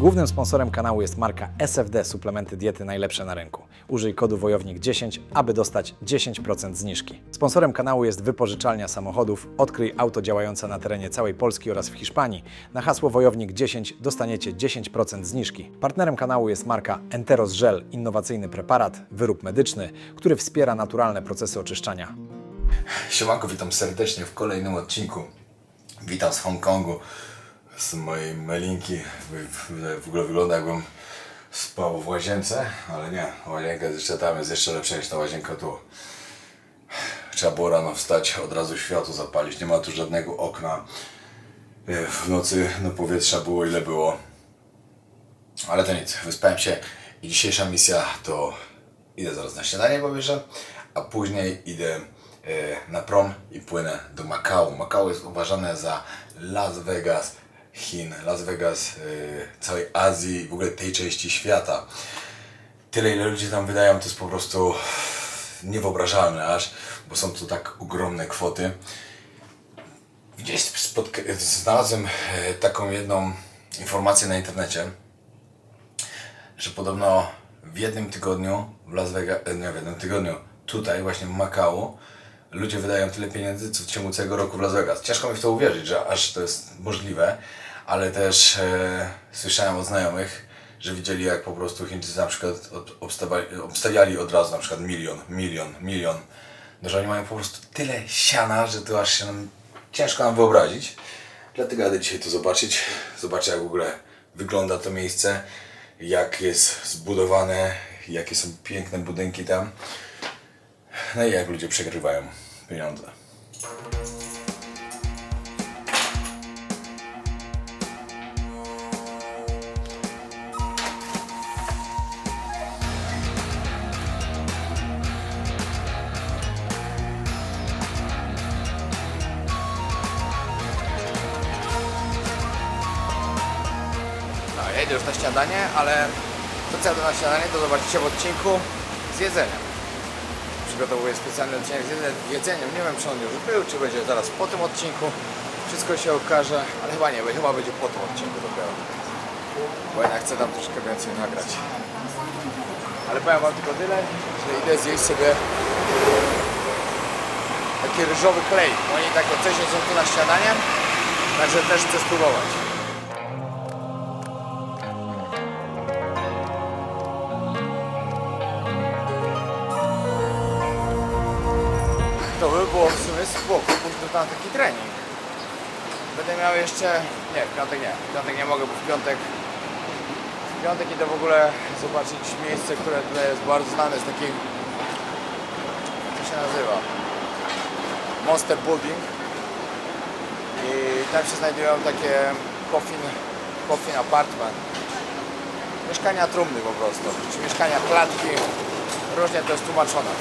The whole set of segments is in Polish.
Głównym sponsorem kanału jest marka SFD Suplementy Diety najlepsze na rynku. Użyj kodu WOJOWNIK10, aby dostać 10% zniżki. Sponsorem kanału jest wypożyczalnia samochodów Odkryj auto działające na terenie całej Polski oraz w Hiszpanii. Na hasło WOJOWNIK10 dostaniecie 10% zniżki. Partnerem kanału jest marka Enteros Gel, innowacyjny preparat, wyrób medyczny, który wspiera naturalne procesy oczyszczania. Siemanko, witam serdecznie w kolejnym odcinku. Witam z Hongkongu, z mojej melinki. W ogóle wygląda, jakbym spał w łazience, ale nie, łazienka jest jeszcze tam, jest jeszcze lepsza niż ta łazienka tu. Trzeba było rano wstać, od razu światło zapalić, nie ma tu żadnego okna. W nocy no powietrza było ile było. Ale to nic, wyspałem się i dzisiejsza misja to idę zaraz na śniadanie, pobierzę, a później idę na prom i płynę do Makao. Makao jest uważane za Las Vegas Chin, Las Vegas całej Azji i w ogóle tej części świata. Tyle ile ludzie tam wydają, to jest po prostu niewyobrażalne aż, bo są to tak ogromne kwoty. Gdzieś znalazłem taką jedną informację na internecie, że podobno w jednym tygodniu w Las Vegas, nie w jednym tygodniu, tutaj właśnie w Makao ludzie wydają tyle pieniędzy, co w ciągu całego roku w Las Vegas. Ciężko mi w to uwierzyć, że aż to jest możliwe, ale też słyszałem od znajomych, że widzieli, jak po prostu Chińczycy na przykład obstawiali od razu na przykład milion. No, że oni mają po prostu tyle siana, że to aż się ciężko nam wyobrazić. Dlatego jadę dzisiaj to zobaczyć. Zobaczę, jak w ogóle wygląda to miejsce, jak jest zbudowane, jakie są piękne budynki tam. No i jak ludzie przegrywają pieniądze. No, jedę już na śniadanie, ale to co jadę na śniadanie, to zobaczycie w odcinku z jedzeniem. Przygotowuję specjalny odcinek z jedzeniem. Nie wiem, czy on już był, czy będzie zaraz po tym odcinku. Wszystko się okaże, ale chyba nie, chyba będzie po tym odcinku dopiero. Bo jednak chcę tam troszkę więcej nagrać. Ale powiem wam tylko tyle, że idę zjeść sobie taki ryżowy klej. Oni takie coś są tu na śniadanie, także też chcę spróbować. To by było w sumie spoko, bo tam taki trening. Będę miał jeszcze... Nie, w piątek nie. W piątek nie mogę, bo w piątek idę w ogóle zobaczyć miejsce, które tutaj jest bardzo znane, jest taki... Jak to się nazywa? Monster Building. I tam się znajdują takie coffin apartment. Mieszkania trumny po prostu, czy mieszkania klatki. Różnie to jest tłumaczone.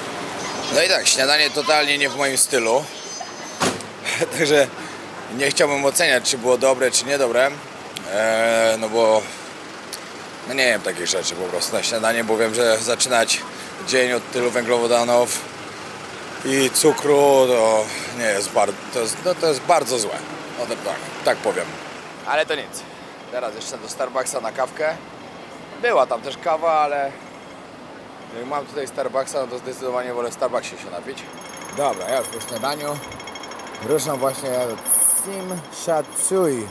No i tak, śniadanie totalnie nie w moim stylu. Także nie chciałbym oceniać, czy było dobre, czy niedobre. No bo no nie wiem takich rzeczy po prostu na śniadanie, bo wiem, że zaczynać dzień od tylu węglowodanów i cukru to nie jest bardzo, to jest bardzo złe. No to tak powiem. Ale to nic. Teraz jeszcze do Starbucksa na kawkę. Była tam też kawa, ale jak mam tutaj Starbucksa, no to zdecydowanie wolę w Starbucksie się napić. Dobra, ja już po śniadaniu ruszam właśnie Tsim Sha Tsui.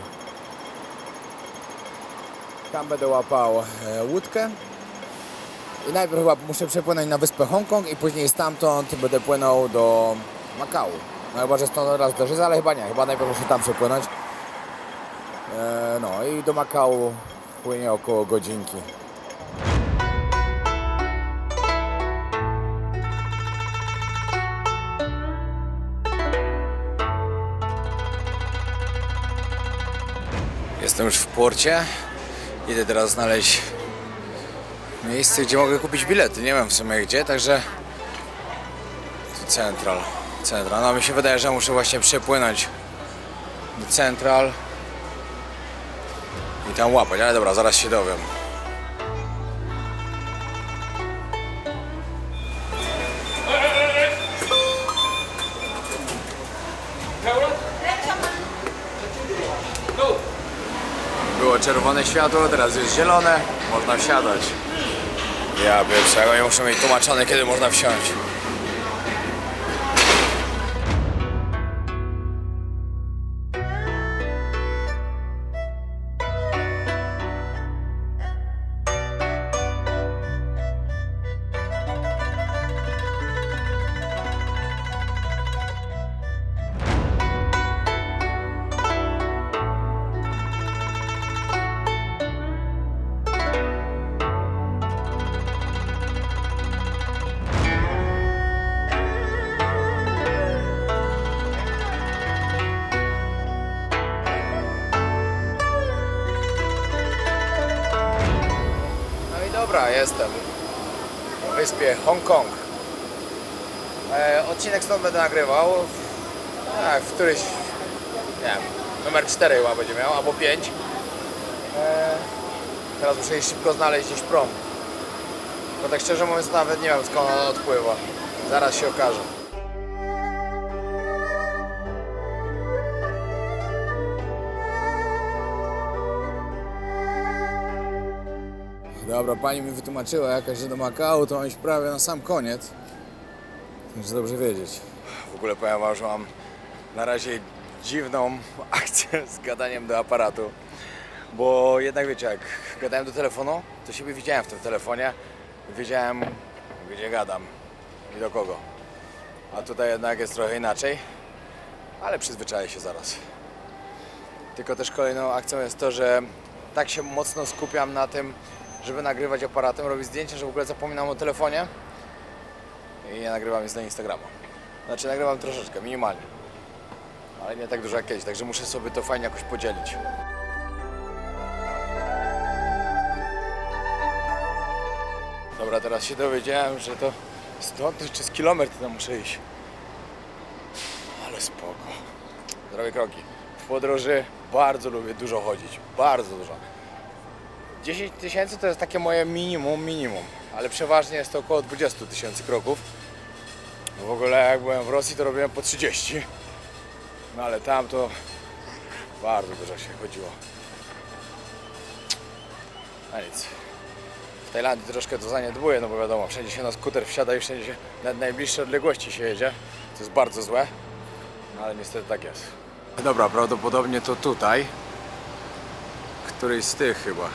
Tam będę łapał łódkę. I najpierw chyba muszę przepłynąć na wyspę Hongkong i później stamtąd będę płynął do Makao. No chyba, że stąd raz do Żyza, ale chyba nie. Chyba najpierw muszę tam przepłynąć. No i do Makao płynie około godzinki. Jestem już w porcie. Idę teraz znaleźć miejsce, gdzie mogę kupić bilety. Nie wiem w sumie gdzie, także tu Central. No mi się wydaje, że muszę właśnie przepłynąć do Central i tam łapać, ale dobra, zaraz się dowiem. było czerwone światło, teraz jest zielone, można wsiadać. Ja pierwszego nie muszę mieć tłumaczone, kiedy można wsiąść. Dobra, jestem na wyspie Hongkong. Odcinek stąd będę nagrywał. W któryś, nie wiem, numer 4 chyba będzie miał, albo 5. Teraz muszę iść szybko znaleźć gdzieś prom. Bo tak szczerze mówiąc nawet nie wiem, skąd on odpływa. Zaraz się okaże. Dobra, pani mi wytłumaczyła jakaś, że do Makao to iść prawie na sam koniec. Muszę dobrze wiedzieć. W ogóle powiem wam, że mam na razie dziwną akcję z gadaniem do aparatu. Bo jednak wiecie, jak gadałem do telefonu, to siebie widziałem w tym telefonie. Wiedziałem, gdzie gadam i do kogo. A tutaj jednak jest trochę inaczej. Ale przyzwyczaję się zaraz. Tylko też kolejną akcją jest to, że tak się mocno skupiam na tym, żeby nagrywać aparatem, robić zdjęcia, że w ogóle zapominam o telefonie i nie nagrywam nic na Instagrama. Znaczy nagrywam troszeczkę, minimalnie, ale nie tak dużo jak kiedyś, także muszę sobie to fajnie jakoś podzielić. Dobra, teraz się dowiedziałem, że to stąd czy z kilometr tam muszę iść. Ale spoko. Zrobię kroki. W podróży bardzo lubię dużo chodzić, bardzo dużo. 10 000 to jest takie moje minimum, ale przeważnie jest to około 20 000 kroków. W ogóle jak byłem w Rosji, to robiłem po 30. No ale tam to bardzo dużo się chodziło. A nic. W Tajlandii troszkę to zaniedbuję, no bo wiadomo, wszędzie się na skuter wsiada i wszędzie się na najbliższe odległości się jedzie. To jest bardzo złe, no ale niestety tak jest. Dobra, prawdopodobnie to tutaj. Któryś z tych chyba.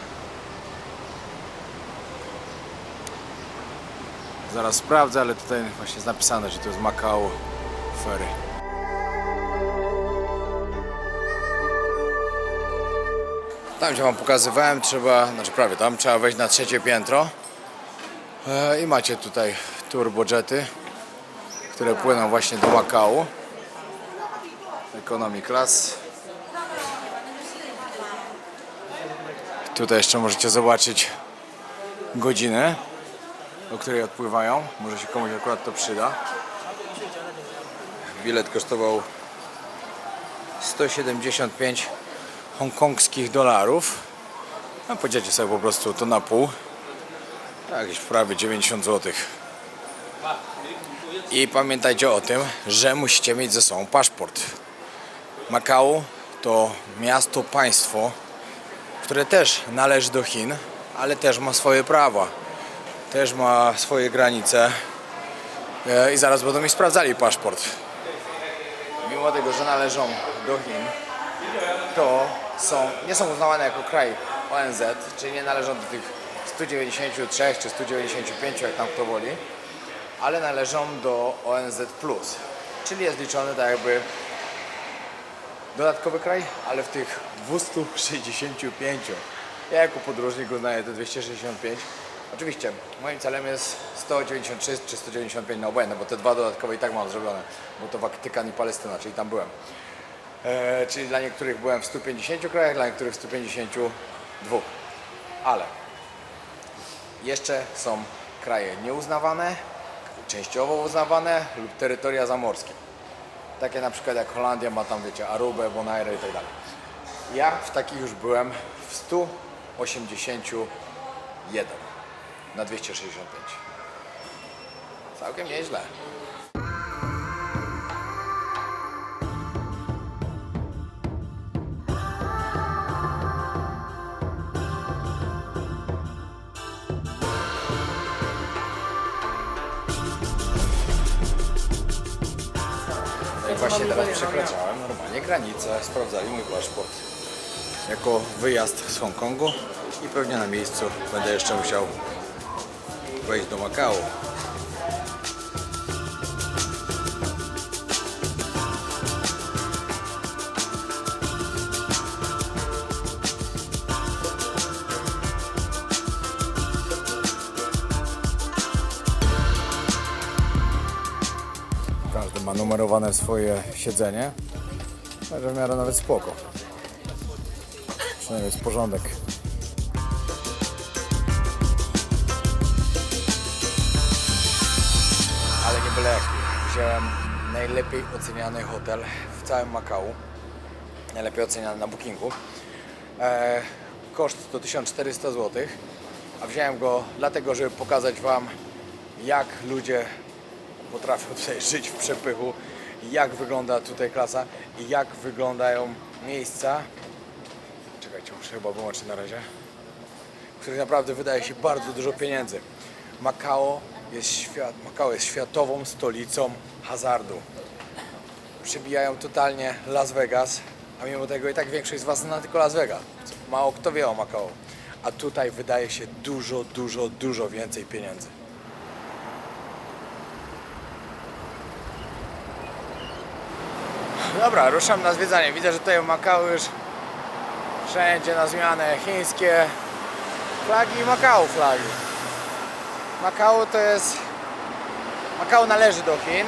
Zaraz sprawdzę, ale tutaj właśnie jest napisane, że to jest Macao Ferry. Tam gdzie wam pokazywałem, prawie tam, trzeba wejść na 3. piętro. I macie tutaj turbojety, które płyną właśnie do Macao. Economy class. Tutaj jeszcze możecie zobaczyć godzinę, o której odpływają. Może się komuś akurat to przyda. Bilet kosztował 175 hongkongskich dolarów. No podzielcie sobie po prostu to na pół. Jakieś prawie 90 zł. I pamiętajcie o tym, że musicie mieć ze sobą paszport. Makao to miasto, państwo, które też należy do Chin, ale też ma swoje prawa. Też ma swoje granice i zaraz będą mi sprawdzali paszport. Mimo tego, że należą do Chin, to nie są uznawane jako kraj ONZ, czyli nie należą do tych 193 czy 195, jak tam kto woli, ale należą do ONZ+, czyli jest liczony tak jakby dodatkowy kraj, ale w tych 265. Ja jako podróżnik uznaję te 265. Oczywiście moim celem jest 193 czy 195 na obojętne, bo te dwa dodatkowe i tak mam zrobione, bo to Watykan i Palestyna, czyli tam byłem. Czyli dla niektórych byłem w 150 krajach, dla niektórych w 152. Ale jeszcze są kraje nieuznawane, częściowo uznawane lub terytoria zamorskie. Takie na przykład jak Holandia ma tam, wiecie, Arubę, Bonaire i tak dalej. Ja w takich już byłem w 181 na 265. Całkiem nieźle. Właśnie teraz przekraczałem normalnie granicę, sprawdzali mój paszport jako wyjazd z Hongkongu i pewnie na miejscu będę jeszcze musiał wejść do Makao. Każdy ma numerowane swoje siedzenie, także w miarę nawet spoko. Przynajmniej jest porządek. Ale nie byle jaki. Wziąłem najlepiej oceniany hotel w całym Makao. Najlepiej oceniany na Bookingu. Koszt to 1400 zł. A wziąłem go dlatego, żeby pokazać Wam, jak ludzie potrafią tutaj żyć w przepychu, jak wygląda tutaj klasa i jak wyglądają miejsca. Czekajcie, muszę chyba wyłączyć na razie. W których naprawdę wydaje się bardzo dużo pieniędzy. Makao jest światową stolicą hazardu. Przebijają totalnie Las Vegas, a mimo tego i tak większość z Was zna tylko Las Vegas. Mało kto wie o Makao. A tutaj wydaje się dużo więcej pieniędzy. Dobra, ruszam na zwiedzanie. Widzę, że tutaj w Makao już wszędzie na zmianę chińskie flagi i Makao flagi. Makao to jest... Makao należy do Chin,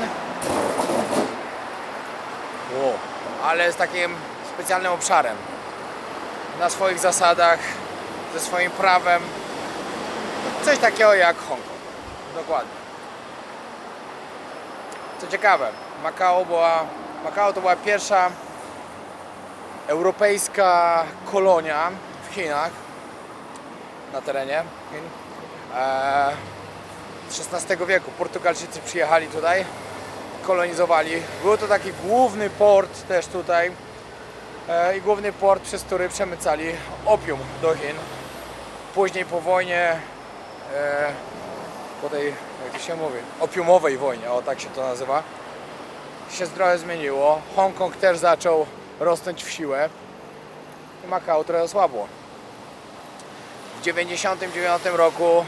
ale jest takim specjalnym obszarem. Na swoich zasadach, ze swoim prawem. Coś takiego jak Hongkong. Dokładnie. Co ciekawe, Makao to była pierwsza europejska kolonia w Chinach, na terenie Chin. XVI wieku Portugalczycy przyjechali tutaj, kolonizowali. Był to taki główny port też tutaj i główny port, przez który przemycali opium do Chin. Później po wojnie, po tej, jak to się mówi, opiumowej wojnie, o tak się to nazywa, się trochę zmieniło. Hongkong też zaczął rosnąć w siłę i Makao trochę słabło. W 1999 roku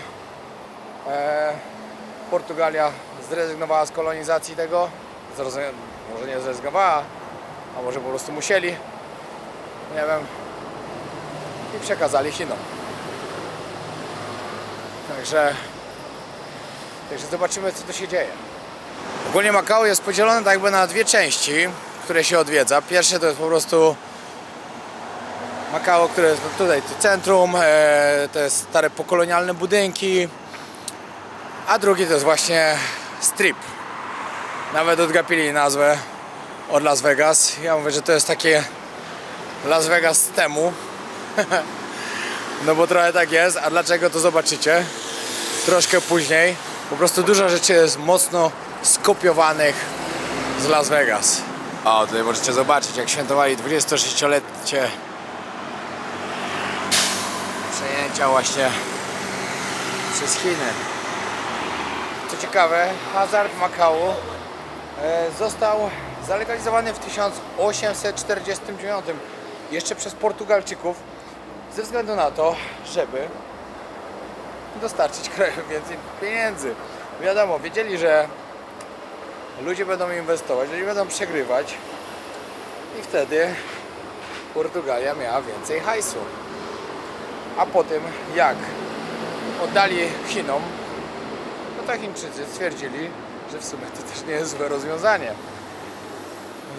Portugalia zrezygnowała z kolonizacji tego. Może nie zrezygnowała, a może po prostu musieli. Nie wiem. I przekazali Chinom. Także zobaczymy, co tu się dzieje. Ogólnie Makao jest podzielone tak jakby na dwie części, które się odwiedza. Pierwsze to jest po prostu Makao, które jest tutaj to centrum, to jest stare pokolonialne budynki, a drugi to jest właśnie strip. Nawet odgapili nazwę od Las Vegas. Ja mówię, że to jest takie Las Vegas z temu. No bo trochę tak jest, a dlaczego to zobaczycie troszkę później. Po prostu dużo rzeczy jest mocno skopiowanych z Las Vegas. O, tutaj możecie zobaczyć, jak świętowali 26-lecie przejęcia właśnie przez Chiny. Co ciekawe, hazard w Makao został zalegalizowany w 1849 jeszcze przez Portugalczyków ze względu na to, żeby dostarczyć krajowi więcej pieniędzy. Wiadomo, wiedzieli, że ludzie będą inwestować, ludzie będą przegrywać i wtedy Portugalia miała więcej hajsu. A po tym, jak oddali Chinom, no to Chińczycy stwierdzili, że w sumie to też nie jest złe rozwiązanie.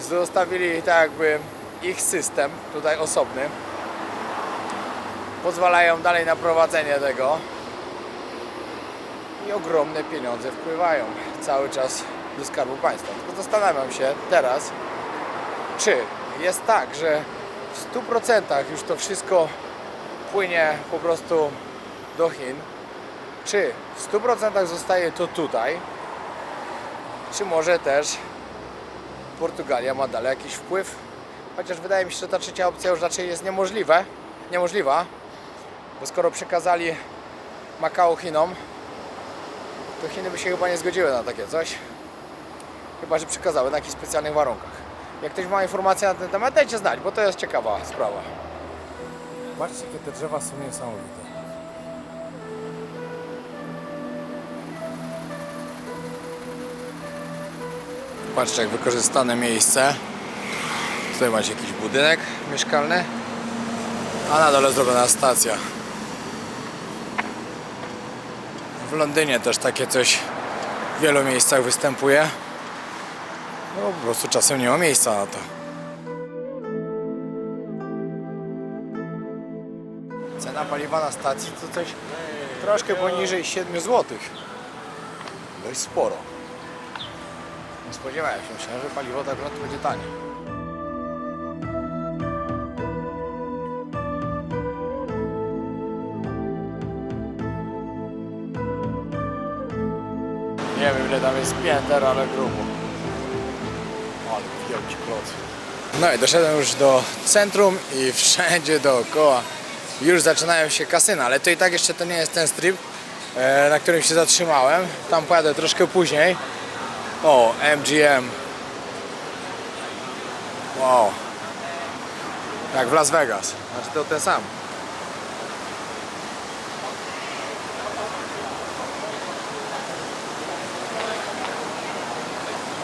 Zostawili tak jakby ich system, tutaj osobny, pozwalają dalej na prowadzenie tego i ogromne pieniądze wpływają cały czas do Skarbu Państwa. Tylko zastanawiam się teraz, czy jest tak, że w 100% już to wszystko płynie po prostu do Chin, czy w 100% zostaje to tutaj, czy może też Portugalia ma dalej jakiś wpływ, chociaż wydaje mi się, że ta trzecia opcja już raczej jest niemożliwa, bo skoro przekazali Makao Chinom, to Chiny by się chyba nie zgodziły na takie coś, chyba że przekazały na jakichś specjalnych warunkach. Jak ktoś ma informacje na ten temat, dajcie znać, bo to jest ciekawa sprawa. Patrzcie, jakie te drzewa są niesamowite. Patrzcie, jak wykorzystane miejsce. Tutaj macie jakiś budynek mieszkalny, a na dole zrobiona stacja. W Londynie też takie coś w wielu miejscach występuje. No po prostu czasem nie ma miejsca na to. Cena paliwa na stacji to coś troszkę poniżej 7 zł. Dość sporo. Nie spodziewałem się, myślałem, że paliwo tak akurat będzie tanie. Nie wiem, ile tam jest pięter, ale grubo. Ale wielki kloc. No i doszedłem już do centrum i wszędzie dookoła już zaczynają się kasyna, ale to i tak jeszcze to nie jest ten strip, na którym się zatrzymałem. Tam pojadę troszkę później. O, MGM. Wow. Jak w Las Vegas. Znaczy to ten sam.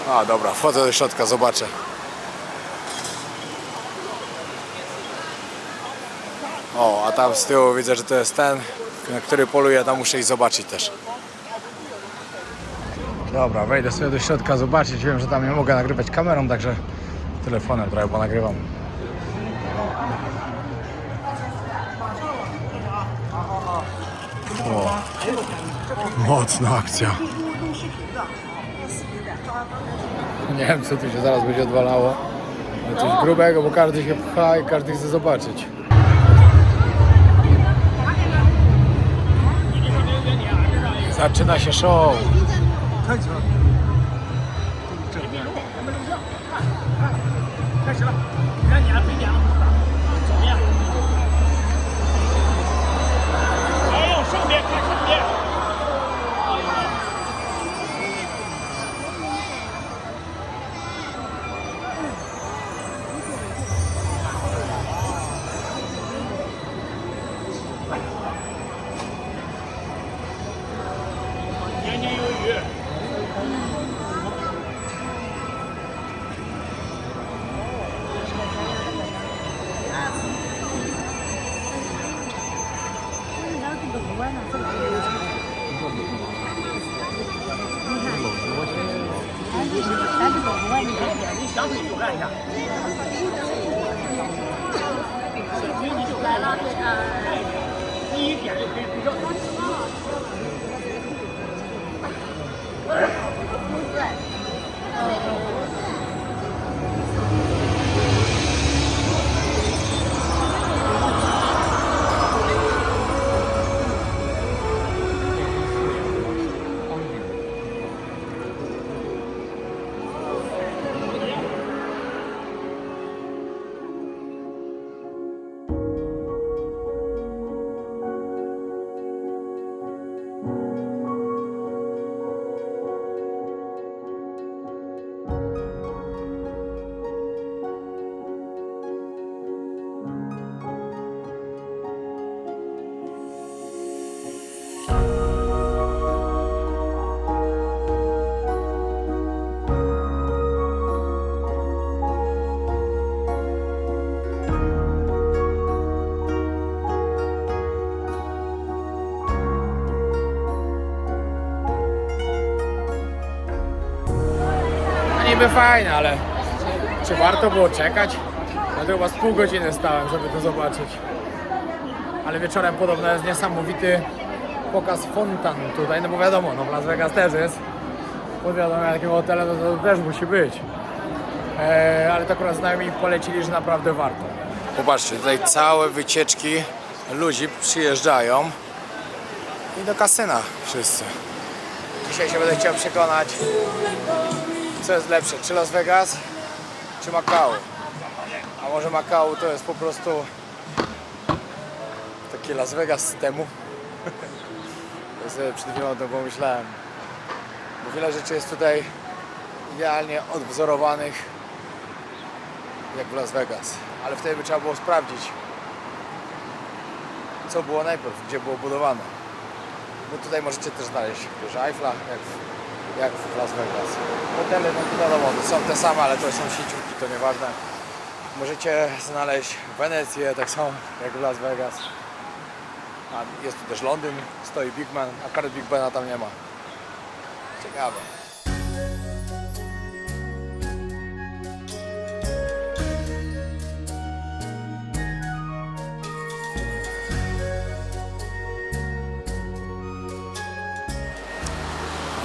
A dobra, wchodzę do środka, zobaczę. O, a tam z tyłu widzę, że to jest ten, na który poluję, tam muszę iść zobaczyć też. Dobra, wejdę sobie do środka zobaczyć. Wiem, że tam nie mogę nagrywać kamerą, także telefonem trochę ponagrywam. O, mocna akcja. Nie wiem, co tu się zaraz będzie odwalało. Ale coś grubego, bo każdy się pcha i każdy chce zobaczyć. Zaczyna się show. Niby fajne, ale czy warto było czekać? Ja to chyba z pół godziny stałem, żeby to zobaczyć. Ale wieczorem podobno jest niesamowity pokaz fontan tutaj, no bo wiadomo, no w Las Vegas też jest. Pod wiadomo, jakim hotelu to też musi być. Ale to akurat znajomi polecili, że naprawdę warto. Popatrzcie, tutaj całe wycieczki ludzi przyjeżdżają i do kasyna wszyscy. Dzisiaj się będę chciał przekonać, co jest lepsze, czy Las Vegas, czy Macau. A może Macau to jest po prostu takie Las Vegas z temu. Ja sobie przed chwilą o tym pomyślałem. Bo wiele rzeczy jest tutaj idealnie odwzorowanych jak w Las Vegas. Ale wtedy by trzeba było sprawdzić, co było najpierw, gdzie było budowane. Bo tutaj możecie też znaleźć wieżę Eiffla, jak w Las Vegas. Hotele, no to wiadomo, to są te same, ale to są sieciówki, to nieważne. Możecie znaleźć Wenecję, tak samo jak w Las Vegas. A jest tu też Londyn, stoi Big Ben, a kart Big Bena tam nie ma. Ciekawe.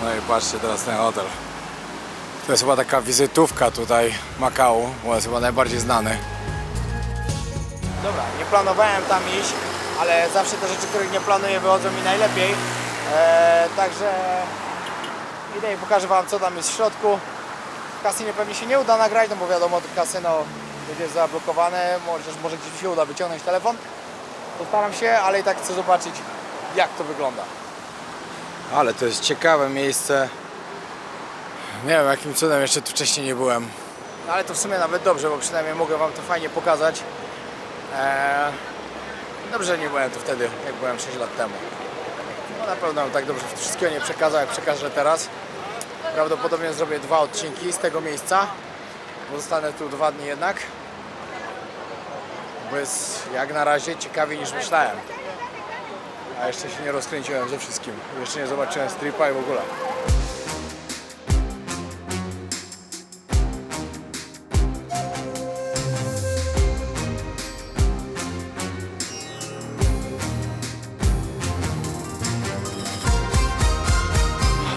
No i patrzcie teraz ten hotel. To jest chyba taka wizytówka tutaj Makału, bo jest chyba najbardziej znany. Dobra, nie planowałem tam iść, ale zawsze te rzeczy, których nie planuję, wychodzą mi najlepiej. Także idę i pokażę wam, co tam jest w środku. W kasynie pewnie się nie uda nagrać, no bo wiadomo, to kasyno będzie zablokowane, może gdzieś się uda wyciągnąć telefon. Postaram się, ale i tak chcę zobaczyć, jak to wygląda. Ale to jest ciekawe miejsce. Nie wiem, jakim cudem jeszcze tu wcześniej nie byłem. No, ale to w sumie nawet dobrze, bo przynajmniej mogę wam to fajnie pokazać. Dobrze, że nie byłem tu wtedy, jak byłem 6 lat temu. No na pewno tak dobrze wszystkiego nie przekazał, jak przekażę teraz. Prawdopodobnie zrobię 2 odcinki z tego miejsca. Bo zostanę tu 2 dni jednak. Bo jest jak na razie ciekawiej niż myślałem. A jeszcze się nie rozkręciłem ze wszystkim. Jeszcze nie zobaczyłem stripa i w ogóle.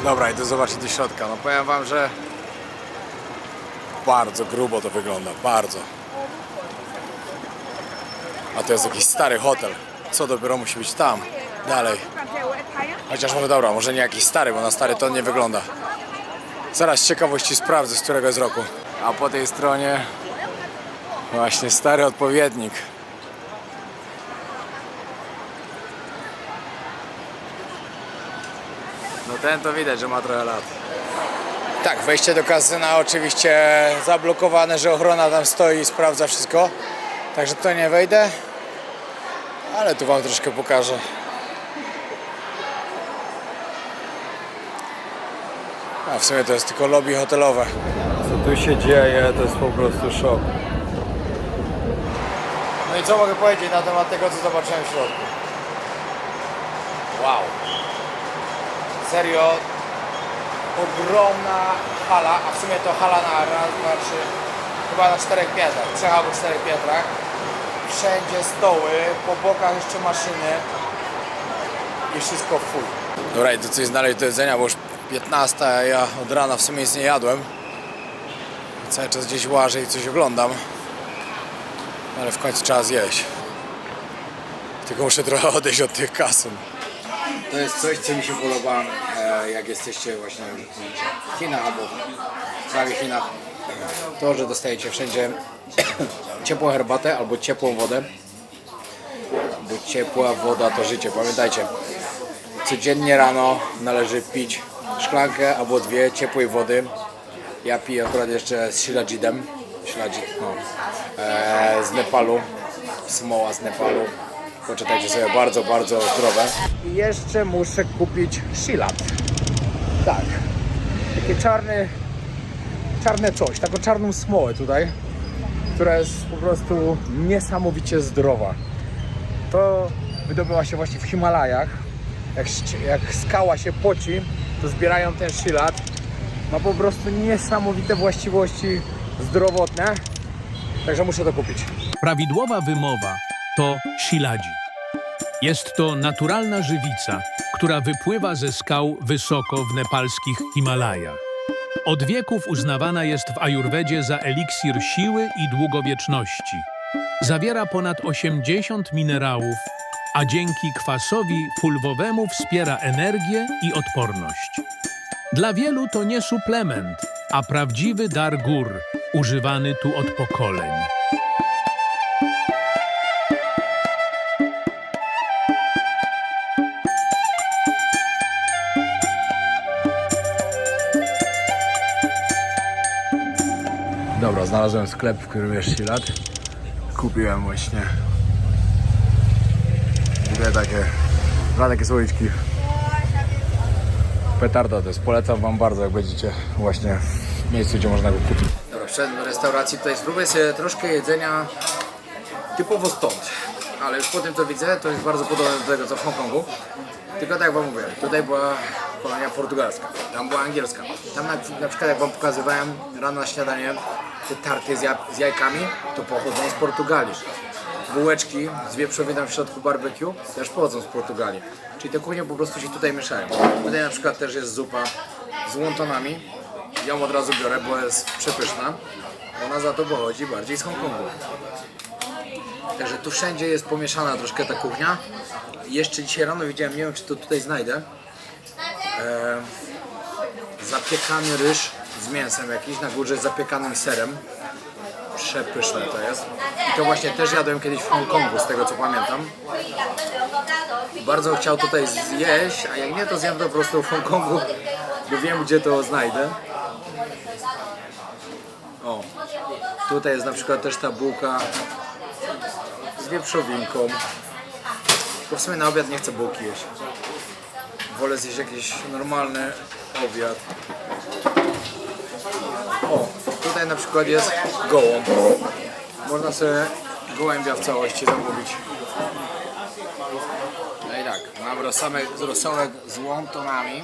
Dobra, idę zobaczyć do środka. No powiem wam, że bardzo grubo to wygląda, bardzo. A to jest jakiś stary hotel. Co dopiero musi być tam, dalej. Chociaż może dobra, może nie jakiś stary, bo na stary to nie wygląda. Zaraz z ciekawości sprawdzę, z którego jest roku. A po tej stronie właśnie stary odpowiednik. No ten to widać, że ma trochę lat. Tak, wejście do kasyna oczywiście zablokowane, że ochrona tam stoi i sprawdza wszystko. Także to nie wejdę. Ale tu wam troszkę pokażę. A w sumie to jest tylko lobby hotelowe. Co tu się dzieje, to jest po prostu szok. No i co mogę powiedzieć na temat tego, co zobaczyłem w środku? Wow. Serio, ogromna hala, a w sumie to hala na raz, dwa, trzy, chyba na 4 piętrach, 3 albo 4 piętrach. Wszędzie stoły, po bokach jeszcze maszyny i wszystko full. Dobra, idę coś znaleźć do jedzenia, bo już 15, a ja od rana w sumie nic nie jadłem. Cały czas gdzieś łażę i coś oglądam, ale w końcu trzeba zjeść. Tylko muszę trochę odejść od tych kasyn. To jest coś, co mi się podoba, jak jesteście właśnie w Chinach albo w prawie Chinach. To, że dostajecie wszędzie ciepłą herbatę albo ciepłą wodę. Bo ciepła woda to życie. Pamiętajcie, codziennie rano należy pić szklankę albo 2 ciepłej wody. Ja piję akurat jeszcze z shilajitem. Shilajit, no. Z Nepalu. Smoła z Nepalu. Poczytajcie sobie, bardzo, bardzo zdrowe. I jeszcze muszę kupić shilat. Tak. Takie czarne coś, taką czarną smołę tutaj, która jest po prostu niesamowicie zdrowa. To wydobyła się właśnie w Himalajach. Jak skała się poci, to zbierają ten shilat. Ma po prostu niesamowite właściwości zdrowotne. Także muszę to kupić. Prawidłowa wymowa to siladzi. Jest to naturalna żywica, która wypływa ze skał wysoko w nepalskich Himalajach. Od wieków uznawana jest w ajurwedzie za eliksir siły i długowieczności. Zawiera ponad 80 minerałów, a dzięki kwasowi fulwowemu wspiera energię i odporność. Dla wielu to nie suplement, a prawdziwy dar gór, używany tu od pokoleń. Znalazłem sklep, w którym jest Silat. Kupiłem właśnie dwa takie słoiczki. Petarda to jest. Polecam wam bardzo, jak będziecie właśnie w miejscu, gdzie można go kupić. Dobra, wszedłem do restauracji, tutaj spróbuję sobie troszkę jedzenia typowo stąd. Ale już po tym co widzę, to jest bardzo podobne do tego co w Hongkongu. Tylko tak jak wam mówię, tutaj była kolonia portugalska, tam była angielska. Tam na przykład jak wam pokazywałem rano na śniadanie te tarty z jajkami, to pochodzą z Portugalii. Bułeczki z wieprzowiną w środku barbecue też pochodzą z Portugalii. Czyli te kuchnie po prostu się tutaj mieszają. Tutaj na przykład też jest zupa z wontonami. Ją od razu biorę, bo jest przepyszna. Ona za to pochodzi bardziej z Hongkongu. Także tu wszędzie jest pomieszana troszkę ta kuchnia. Jeszcze dzisiaj rano widziałem, nie wiem czy to tutaj znajdę, zapiekany ryż z mięsem jakiś, na górze z zapiekanym serem. Przepyszne to jest. I to właśnie też jadłem kiedyś w Hongkongu, z tego co pamiętam. Bardzo chciał tutaj zjeść, a jak nie to zjem to po prostu w Hongkongu, bo wiem gdzie to znajdę. O, tutaj jest na przykład też ta bułka z wieprzowinką. Bo w sumie na obiad nie chcę bułki jeść. Wolę zjeść jakiś normalny obiad. O, tutaj na przykład jest gołąb. Można sobie gołębia w całości zamówić. No i tak, mam rosołek z wontonami.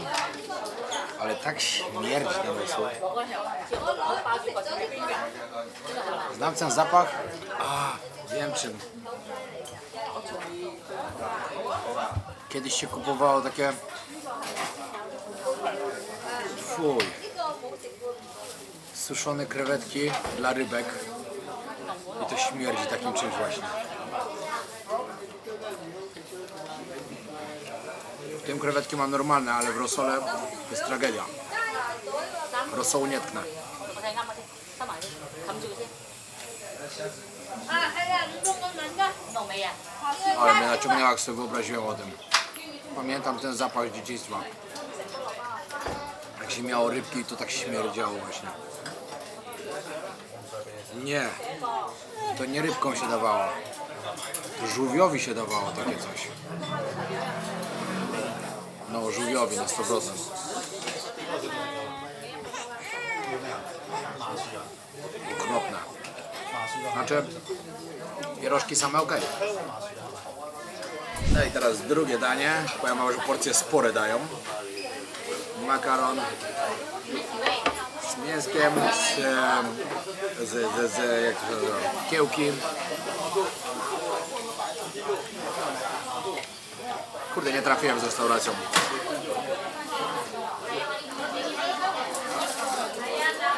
Ale tak śmierdzi ten rosół. Znam ten zapach? Wiem czym. Kiedyś się kupowało takie... Fuj. Suszone krewetki dla rybek. I to śmierdzi takim czymś właśnie. W tym krewetki mam normalne, ale w rosole jest tragedia. Rosołu nie tknę. Ale mnie naciągnęło, jak sobie wyobraziłem o tym. Pamiętam ten zapach z dzieciństwa. Jak się miało rybki, to tak śmierdziało właśnie. Nie, to nie rybką się dawało. To żółwiowi się dawało takie coś. No, żółwiowi na 100%. Okropne. Znaczy, pierożki same okej. No i teraz drugie danie. Powiem wam, że porcje spore dają. Makaron z mięskiem, jak to się nazywa, kiełki. Kurde, nie trafiłem z restauracją.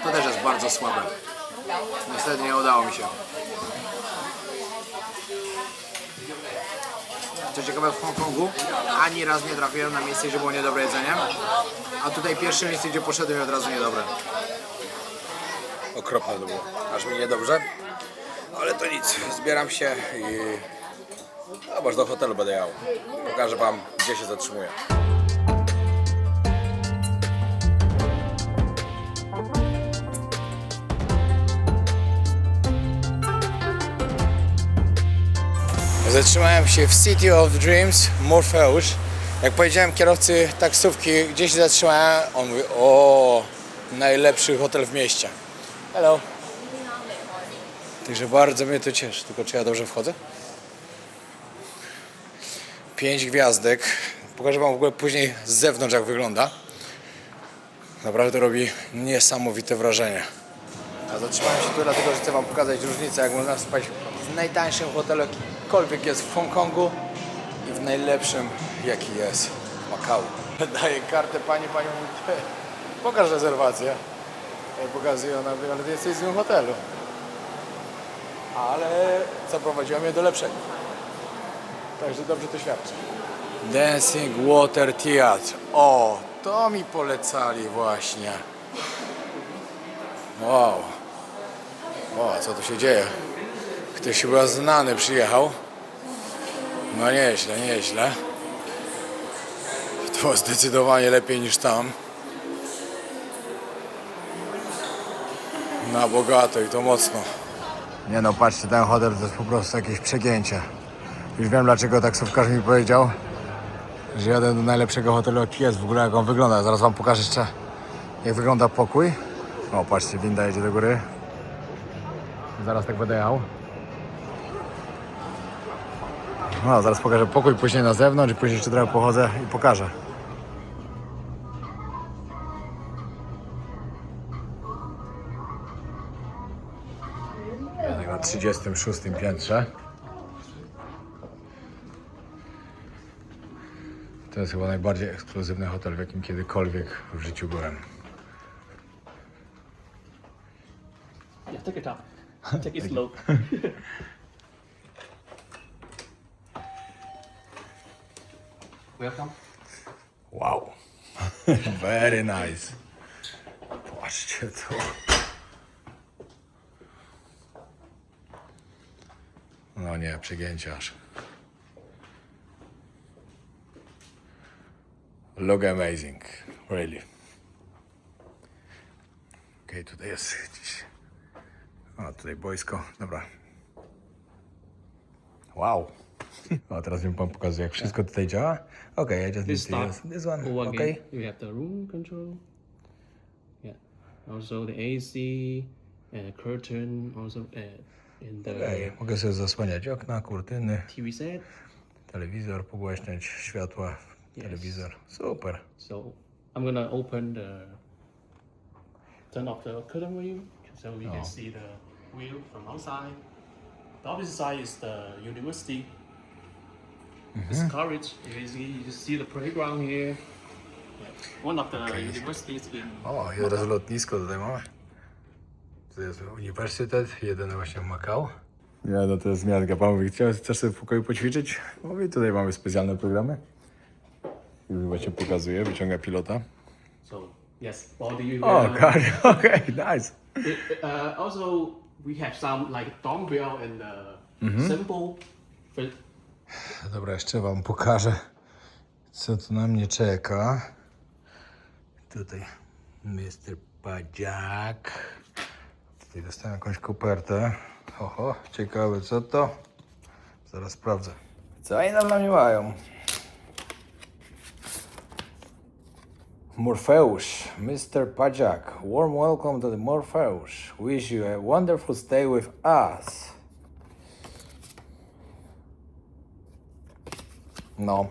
To też jest bardzo słabe. Niestety nie udało mi się. Co ciekawe, w Hongkongu ani raz nie trafiłem na miejsce, gdzie było niedobre jedzenie. A tutaj pierwsze miejsce, gdzie poszedłem i od razu niedobre. Okropne to było. Aż mi niedobrze. Ale to nic. Zbieram się i... Aż do hotelu będę jechał. Pokażę wam, gdzie się zatrzymuję. Zatrzymałem się w City of Dreams, Morpheus. Jak powiedziałem kierowcy taksówki, gdzie się zatrzymałem, on mówi: o, najlepszy hotel w mieście. Hello. Także bardzo mnie to cieszy. Tylko czy ja dobrze wchodzę? 5 gwiazdek. Pokażę wam w ogóle później z zewnątrz, jak wygląda. Naprawdę robi niesamowite wrażenie. Ja zatrzymałem się tu dlatego, że chcę wam pokazać różnicę, jak można spać w najtańszym hotelu, jakikolwiek jest w Hongkongu, i w najlepszym, jaki jest w Makau. Daję kartę pani mówi: pokaż rezerwację. Ja pokazuję, ona mówi: ale ty jesteś w złym hotelu. Ale zaprowadziła mnie do lepszego. Także dobrze to świadczy. Dancing Water Theatre. O, to mi polecali właśnie. Wow. O, co tu się dzieje? Ktoś chyba znany przyjechał. No nieźle, nieźle. To zdecydowanie lepiej niż tam. Na bogato i to mocno. Nie no, patrzcie, ten hotel to jest po prostu jakieś przegięcie. Już wiem, dlaczego taksówkarz mi powiedział, że jadę do najlepszego hotelu, jaki jest, w ogóle jak on wygląda. Zaraz wam pokażę jeszcze, jak wygląda pokój. O, patrzcie, winda jedzie do góry. Zaraz tak będę jechał. No, zaraz pokażę pokój, później na zewnątrz i później jeszcze trochę pochodzę i pokażę. Ja tak na 36 piętrze. To jest chyba najbardziej ekskluzywny hotel, w jakim kiedykolwiek w życiu byłem. Yeah, take your time. Take it slow. Welcome. Wow. Very nice. Patrzcie to. No nie, przegięcie aż. Look amazing. Really. Okej, tutaj jest gdzieś. O, tutaj boisko. Dobra. Wow. O, teraz mi pan pokazuje, jak wszystko tutaj działa. Okej, I just need to use this one. Over Okay. again, you have the room control. Yeah. Also the AC, curtain, also in the Okej, mogę sobie zasłaniać okna, kurtyny, TV set. telewizor, pogłaśniać światła, telewizor. Super. So I'm gonna open turn off the curtain for you, so we can see the view from outside. The opposite side is the university. It's college. You see the playground here. Yeah. One of the universities in. O, i od razu lotnisko tutaj mamy. To jest uniwersytet, jeden właśnie w Makao. Nie, no to jest zmianka. Pan mówi, chcesz sobie w pokoju poćwiczyć? Mówi, tutaj mamy specjalne programy. I właśnie pokazuje, wyciąga pilota. So yes, all the O, okej, nice. also we have some like dumbbell and simple. Dobra, jeszcze wam pokażę, co tu na mnie czeka. Tutaj Mr. Padziak. Tutaj dostałem jakąś kopertę. Oho, ciekawe co to. Zaraz sprawdzę. Co oni tam na mnie mają? Morpheus, Mr. Padziak. Warm welcome to the Morpheus. Wish you a wonderful stay with us. No,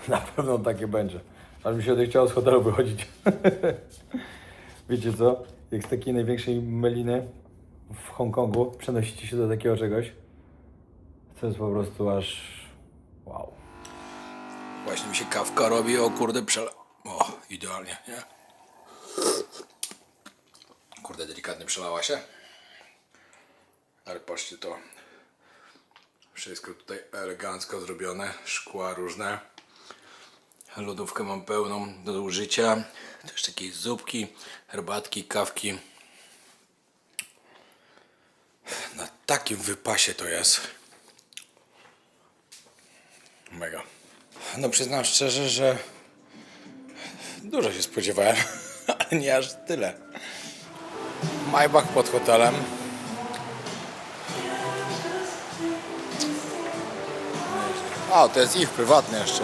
na pewno takie będzie. Aż mi się odechciało z hotelu wychodzić. Wiecie co? Jak z takiej największej meliny w Hongkongu przenosicie się do takiego czegoś, to jest po prostu aż wow. Właśnie mi się kawka robi, o kurde, o, idealnie, nie? Kurde, delikatnie przelała się. Ale patrzcie to. Wszystko tutaj elegancko zrobione, szkła różne. Lodówkę mam pełną do użycia. Też jakieś zupki, herbatki, kawki. Na takim wypasie to jest. Mega. No przyznam szczerze, że dużo się spodziewałem, ale nie aż tyle. Maybach pod hotelem. O, to jest ich prywatny jeszcze.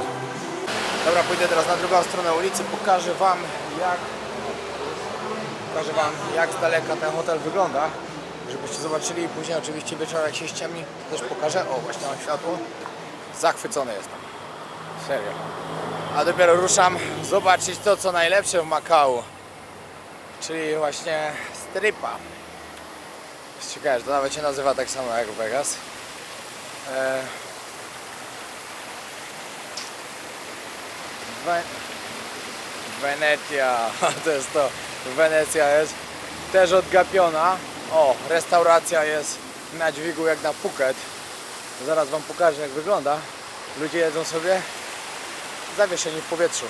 Dobra, pójdę teraz na drugą stronę ulicy, pokażę wam jak z daleka ten hotel wygląda, żebyście zobaczyli i później oczywiście wieczorem jak się ściemni też pokażę. O, właśnie mam światło. Zachwycony jestem. Serio. A dopiero ruszam zobaczyć to co najlepsze w Makao, czyli właśnie stripa. Jest ciekawe, że to nawet się nazywa tak samo jak Vegas. Wenecja, to jest to. Wenecja jest też odgapiona. O, restauracja jest na dźwigu jak na Phuket. Zaraz wam pokażę jak wygląda. Ludzie jedzą sobie zawieszeni w powietrzu.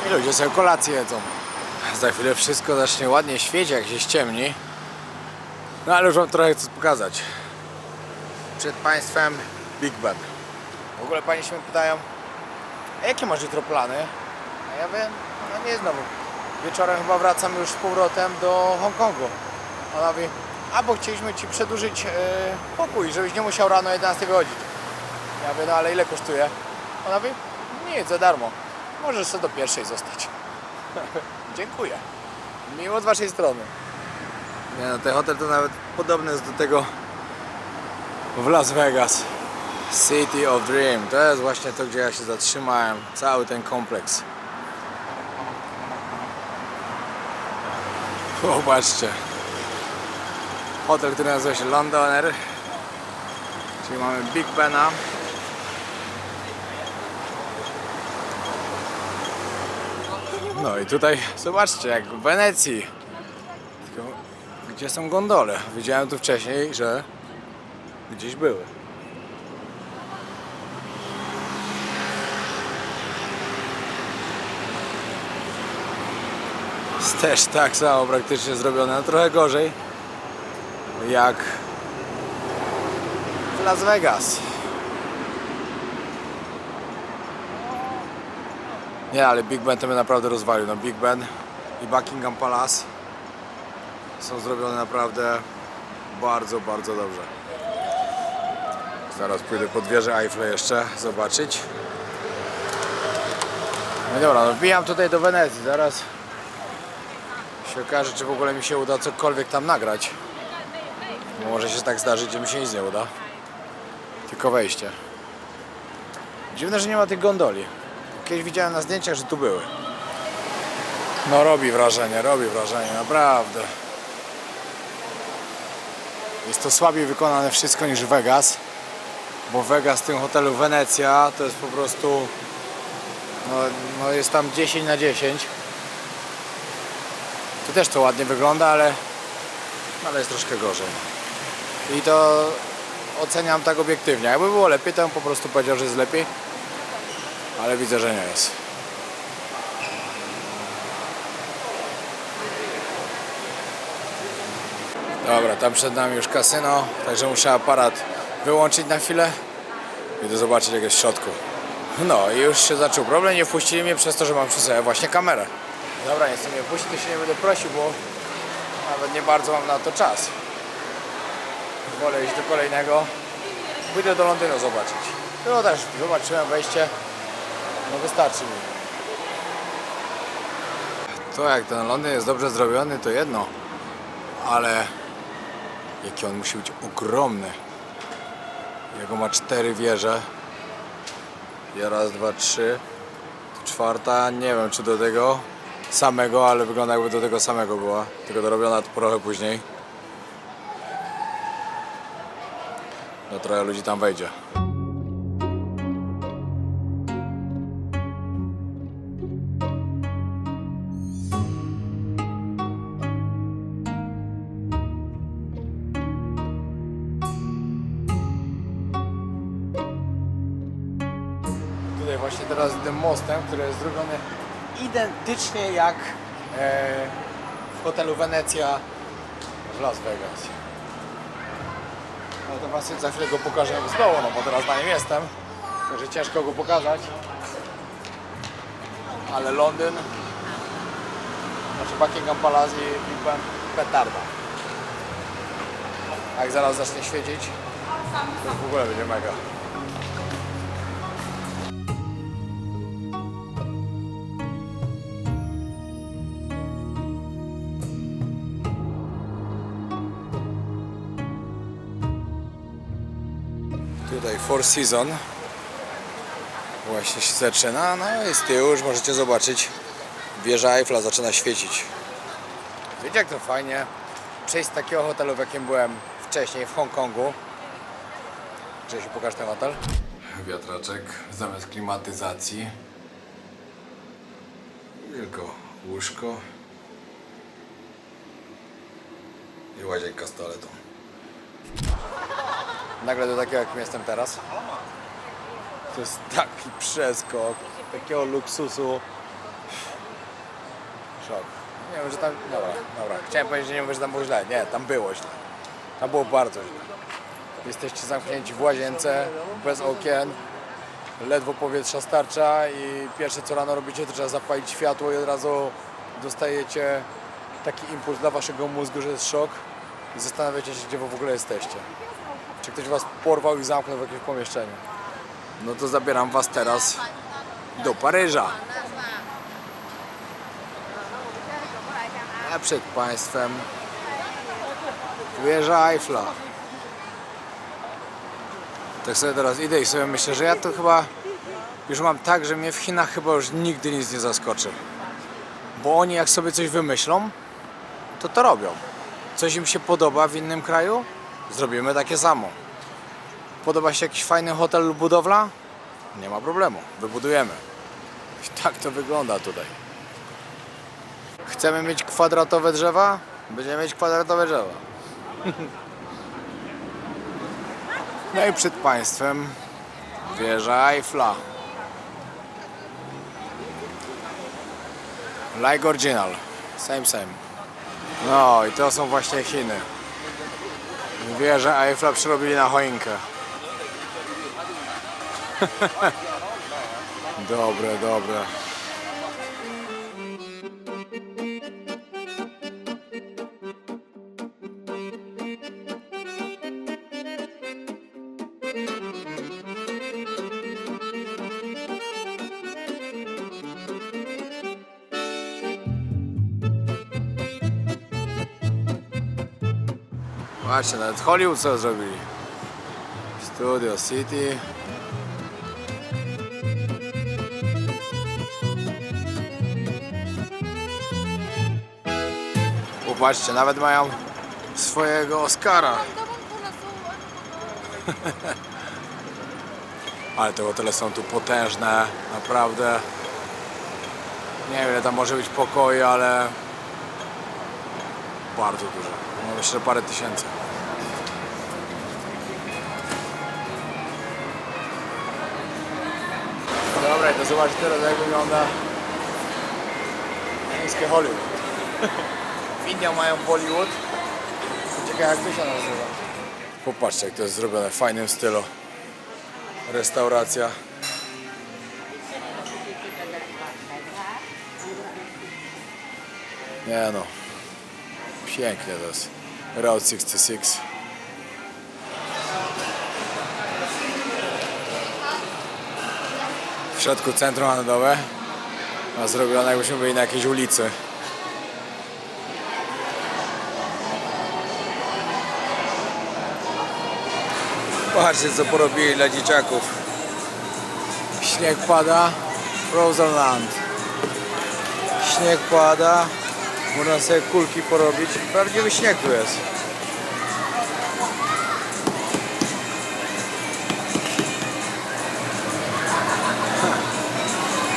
I ludzie sobie kolację jedzą. Za chwilę wszystko zacznie ładnie świecić jak się ściemni. No ale już wam trochę chcę pokazać. Przed państwem Big Ben. W ogóle panie się mnie pytają, a jakie masz jutro plany? A ja wiem, no nie znowu. Wieczorem chyba wracam już z powrotem do Hongkongu. Ona mówi, a bo chcieliśmy Ci przedłużyć pokój, żebyś nie musiał rano o 11 wychodzić. Ja mówię, no ale ile kosztuje? Ona mówi, nic, za darmo. Możesz sobie do pierwszej zostać. Dziękuję. Miło z Waszej strony. Nie no, ten hotel to nawet podobny jest do tego w Las Vegas. City of Dream. To jest właśnie to, gdzie ja się zatrzymałem. Cały ten kompleks. Popatrzcie. Hotel, który nazywa się Londoner. Czyli mamy Big Bena. No i tutaj zobaczcie, jak w Wenecji. Tylko gdzie są gondole? Widziałem tu wcześniej, że gdzieś były. Jest też tak samo praktycznie zrobione, no trochę gorzej jak w Las Vegas. Nie, ale Big Ben to mnie naprawdę rozwalił. No Big Ben i Buckingham Palace są zrobione naprawdę bardzo, bardzo dobrze. Zaraz pójdę pod wieżę Eiffla jeszcze zobaczyć. No dobra, no wbijam tutaj do Wenecji. Zaraz się okaże, czy w ogóle mi się uda cokolwiek tam nagrać. Bo może się tak zdarzyć, że mi się nic nie uda. Tylko wejście. Dziwne, że nie ma tych gondoli. Kiedyś widziałem na zdjęciach, że tu były. No robi wrażenie, naprawdę. Jest to słabiej wykonane wszystko niż Vegas. Bo Vegas w tym hotelu Wenecja to jest po prostu... No jest tam 10 na 10. Tu też to ładnie wygląda, ale jest troszkę gorzej. I to oceniam tak obiektywnie. Jakby było lepiej, to bym po prostu powiedział, że jest lepiej. Ale widzę, że nie jest. Dobra, tam przed nami już kasyno, także muszę aparat wyłączyć na chwilę. Idę zobaczyć, jak jest w środku. No i już się zaczął problem, nie wpuścili mnie przez to, że mam przy sobie właśnie kamerę. Dobra, nie chcę mnie wpuścić, to się nie będę prosił, bo nawet nie bardzo mam na to czas. Wolę iść do kolejnego. Pójdę do Londynu zobaczyć. No też zobaczyłem wejście. No wystarczy mi. To jak ten Londyn jest dobrze zrobiony, to jedno. Ale jaki on musi być ogromny. Jego ma 4 wieże. Ja raz, dwa, trzy. Czwarta, nie wiem czy do tego samego, ale wygląda jakby do tego samego była. Tylko dorobiona trochę później. No trochę ludzi tam wejdzie. Tutaj właśnie teraz tym mostem, który jest zrobiony identycznie jak w hotelu Wenecja w Las Vegas. Ale to właśnie za chwilę go pokażę z dołu, no bo teraz na nim jestem, także ciężko go pokazać. Ale Londyn, znaczy Buckingham Palace i Big Ben, petarda. Jak zaraz zacznie świecić, to w ogóle będzie mega. Tutaj Four Seasons właśnie się zaczyna, no i z tyłu już możecie zobaczyć, wieża Eiffla zaczyna świecić. Wiecie jak to fajnie przejść z takiego hotelu, w jakim byłem wcześniej w Hongkongu. Grzesiu, pokaż ten hotel. Wiatraczek zamiast klimatyzacji. Tylko łóżko i łazienka z toaletą. Nagle do takiego, jakim jestem teraz. To jest taki przeskok, takiego luksusu. Szok. Nie wiem, że tam... Dobra. Chciałem powiedzieć, że nie mówię, że tam było źle. Nie, tam było źle. Tam było bardzo źle. Jesteście zamknięci w łazience, bez okien. ledwo powietrza starcza i pierwsze co rano robicie, to trzeba zapalić światło i od razu dostajecie taki impuls dla waszego mózgu, że jest szok i zastanawiacie się, gdzie w ogóle jesteście. Czy ktoś was porwał i zamknął w jakimś pomieszczeniu. No to zabieram was teraz do Paryża. A przed państwem wieża Eiffla. Tak sobie teraz idę i sobie myślę, że ja to chyba już mam tak, że mnie w Chinach chyba już nigdy nic nie zaskoczy. Bo oni jak sobie coś wymyślą, to robią. Coś im się podoba w innym kraju? Zrobimy takie samo. Podoba się jakiś fajny hotel lub budowla? Nie ma problemu, wybudujemy. I tak to wygląda tutaj. Chcemy mieć kwadratowe drzewa? Będziemy mieć kwadratowe drzewa. No i przed państwem wieża Eiffla. Like original. Same. No i to są właśnie Chiny. Wieżę Eiffla przerobili na choinkę. Dobre. Patrzcie, nawet Hollywood co zrobili. Studio City. Popatrzcie, nawet mają swojego Oscara. Ale te hotele są tu potężne, naprawdę. Nie wiem ile tam może być pokoi, ale bardzo dużo. No myślę, że parę tysięcy. Dobra, i to zobaczcie teraz jak wygląda chińskie Hollywood. W Indiach mają Bollywood. Ciekawe jak to się nazywa. Popatrzcie jak to jest zrobione w fajnym stylu. Restauracja. Nie no. Pięknie to jest. Route 66. W środku centrum handlowe. A zrobione jakbyśmy byli na jakiejś ulicy. Patrzcie co porobili dla dzieciaków. Śnieg pada, Frozen Land. Śnieg pada, można sobie kulki porobić. Prawdziwy śnieg tu jest.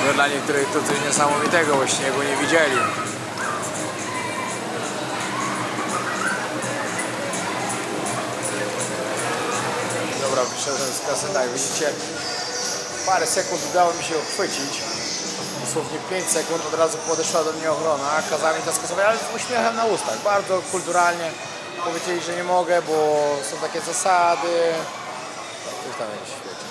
No dla niektórych to coś niesamowitego, bo śniegu nie widzieli. Dobra, wyszedłem z kasyna i widzicie, parę sekund udało mi się uchwycić. Dosłownie 5 sekund, od razu podeszła do mnie ochrona, kazała mi to skasować, ale z uśmiechem na ustach, bardzo kulturalnie. Powiedzieli, że nie mogę, bo są takie zasady. Coś tam nie świeci.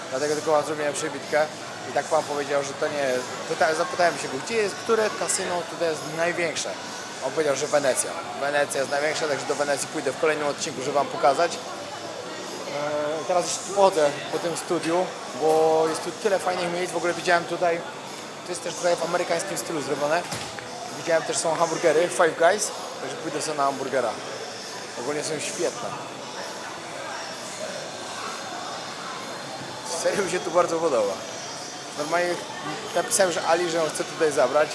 Dlatego tylko mam zrobiłem przebitkę i tak pan powiedział, że to nie jest. Zapytałem się go, gdzie jest, które kasyno tutaj jest największe. On powiedział, że Wenecja. Wenecja jest największa, także do Wenecji pójdę w kolejnym odcinku, żeby wam pokazać. Teraz jeszcze pochodzę po tym studiu, bo jest tu tyle fajnych miejsc. W ogóle widziałem tutaj, to jest też tutaj w amerykańskim stylu zrobione. Widziałem też są hamburgery, Five Guys, także pójdę sobie na hamburgera. Ogólnie są świetne. Serio mi się tu bardzo podoba. Normalnie napisałem, że Ali, że ją chcę tutaj zabrać,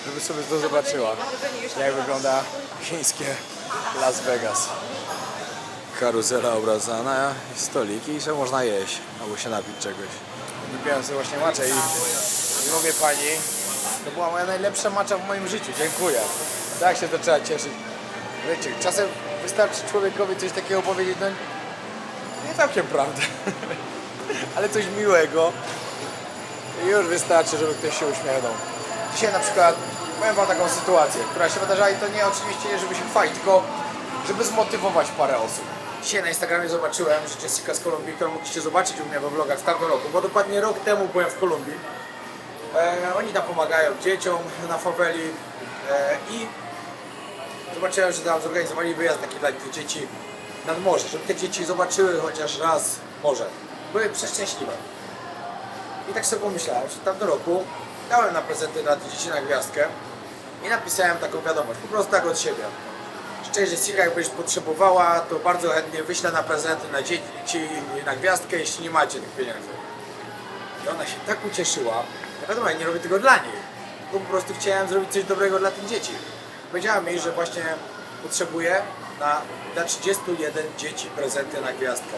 żeby sobie to zobaczyła, jak wygląda chińskie Las Vegas. Karuzela obracana, stoliki i sobie można jeść albo się napić czegoś. Wypiłem sobie właśnie maczę i mówię pani, to była moja najlepsza macza w moim życiu, dziękuję. Tak się to trzeba cieszyć. Wiecie, czasem wystarczy człowiekowi coś takiego powiedzieć, no nie całkiem prawda, ale coś miłego i już wystarczy, żeby ktoś się uśmiechnął. Dzisiaj na przykład powiem wam taką sytuację, która się wydarzyła i to nie oczywiście nie żeby się chwalić, tylko żeby zmotywować parę osób. Dzisiaj na Instagramie zobaczyłem, że Jessica z Kolumbii, którą mogliście zobaczyć u mnie we vlogach w tamtym roku, bo dokładnie rok temu byłem w Kolumbii. Oni tam pomagają dzieciom na faweli i zobaczyłem, że tam zorganizowali wyjazd taki dla tych dzieci nad morze, żeby te dzieci zobaczyły chociaż raz morze. Były przeszczęśliwe. I tak sobie pomyślałem, że w tamtym roku dałem na prezenty dla tych dzieci na gwiazdkę i napisałem taką wiadomość, po prostu tak od siebie. Cześć Jessica, jakbyś potrzebowała, to bardzo chętnie wyślę na prezenty na dzieci, na gwiazdkę, jeśli nie macie tych pieniędzy. I ona się tak ucieszyła. Ja wiadomo, ja nie robię tego dla niej, tylko po prostu chciałem zrobić coś dobrego dla tych dzieci. Powiedziała mi, że właśnie potrzebuje dla 31 dzieci prezenty na gwiazdkę.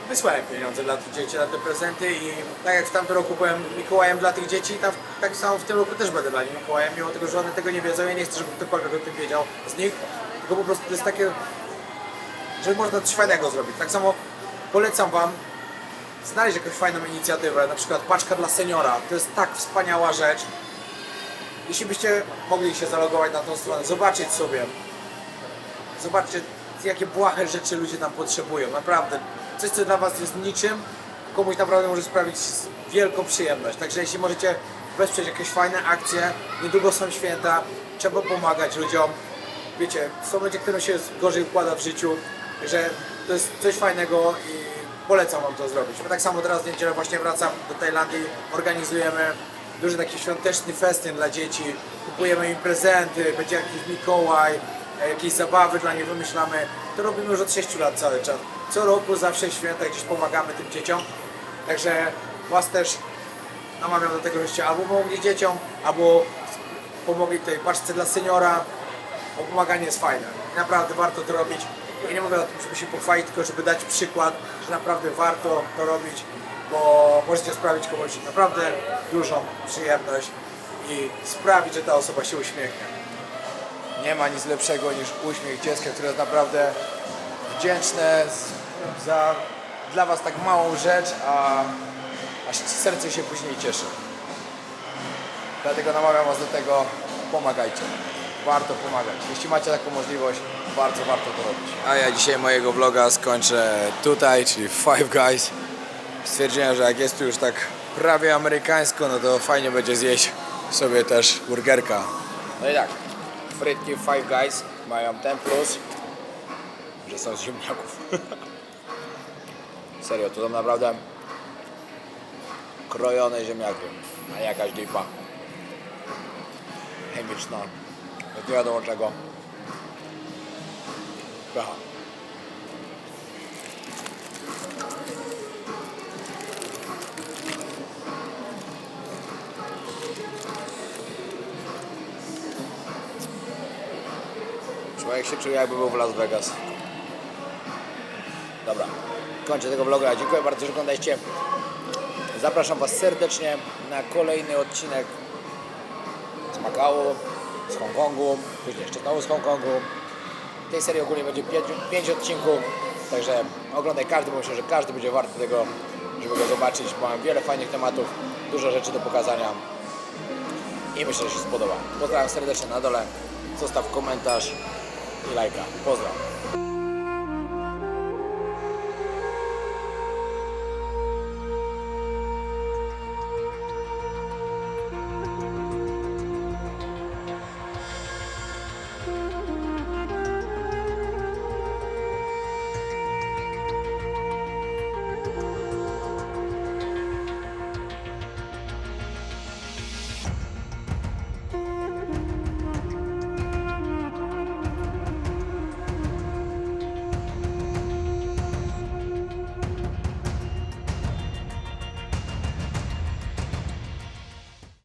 Wysłałem pieniądze dla tych dzieci na te prezenty i tak jak w tamtym roku byłem Mikołajem dla tych dzieci, tak samo w tym roku też będę dla nich Mikołajem, mimo tego, że one tego nie wiedzą. Ja nie chcę, żeby ktokolwiek o tym wiedział z nich, tylko po prostu to jest takie, że można coś fajnego zrobić. Tak samo polecam Wam znaleźć jakąś fajną inicjatywę, na przykład paczka dla seniora. To jest tak wspaniała rzecz. Jeśli byście mogli się zalogować na tą stronę, zobaczyć sobie, zobaczcie jakie błahe rzeczy ludzie tam potrzebują, naprawdę. Coś, co dla Was jest niczym, komuś naprawdę może sprawić wielką przyjemność. Także jeśli możecie wesprzeć jakieś fajne akcje, niedługo są święta, trzeba pomagać ludziom. Wiecie, są ludzie, którym się gorzej układa w życiu, także to jest coś fajnego i polecam Wam to zrobić. My tak samo teraz w niedzielę właśnie wracam do Tajlandii, organizujemy duży taki świąteczny festyn dla dzieci, kupujemy im prezenty, będzie jakiś Mikołaj, jakieś zabawy dla nich wymyślamy. To robimy już od 6 lat cały czas. Co roku, zawsze w święta gdzieś pomagamy tym dzieciom. Także Was też namawiam do tego, żeście albo pomogli dzieciom, albo pomogli tej paczce dla seniora, bo pomaganie jest fajne. I naprawdę warto to robić. I nie mówię o tym, żeby się pochwalić, tylko żeby dać przykład, że naprawdę warto to robić, bo możecie sprawić komuś naprawdę dużą przyjemność i sprawić, że ta osoba się uśmiechnie. Nie ma nic lepszego niż uśmiech dziecka, które jest naprawdę wdzięczne za dla Was tak małą rzecz, a aż serce się później cieszy. Dlatego namawiam Was do tego, pomagajcie. Warto pomagać. Jeśli macie taką możliwość, bardzo warto to robić. A ja dzisiaj mojego vloga skończę tutaj, czyli Five Guys. Stwierdziłem, że jak jest tu już tak prawie amerykańsko, no to fajnie będzie zjeść sobie też burgerka. No i tak, frytki Five Guys mają ten plus, że są z ziemniaków. Serio, to są naprawdę krojone ziemniaki, a nie jakaś lipa chemiczna. Nie wiadomo czego. Pycha. Człowiek się czuje, jakby był w Las Vegas. Dobra, kończę tego vloga. Dziękuję bardzo, że oglądaliście. Zapraszam Was serdecznie na kolejny odcinek z Makao, z Hongkongu, później jeszcze znowu z Hongkongu. W tej serii ogólnie będzie 5 odcinków, także oglądaj każdy, bo myślę, że każdy będzie warty tego, żeby go zobaczyć. Mam wiele fajnych tematów, dużo rzeczy do pokazania i myślę, że się spodoba. Pozdrawiam serdecznie na dole, zostaw komentarz i lajka. Pozdrawiam.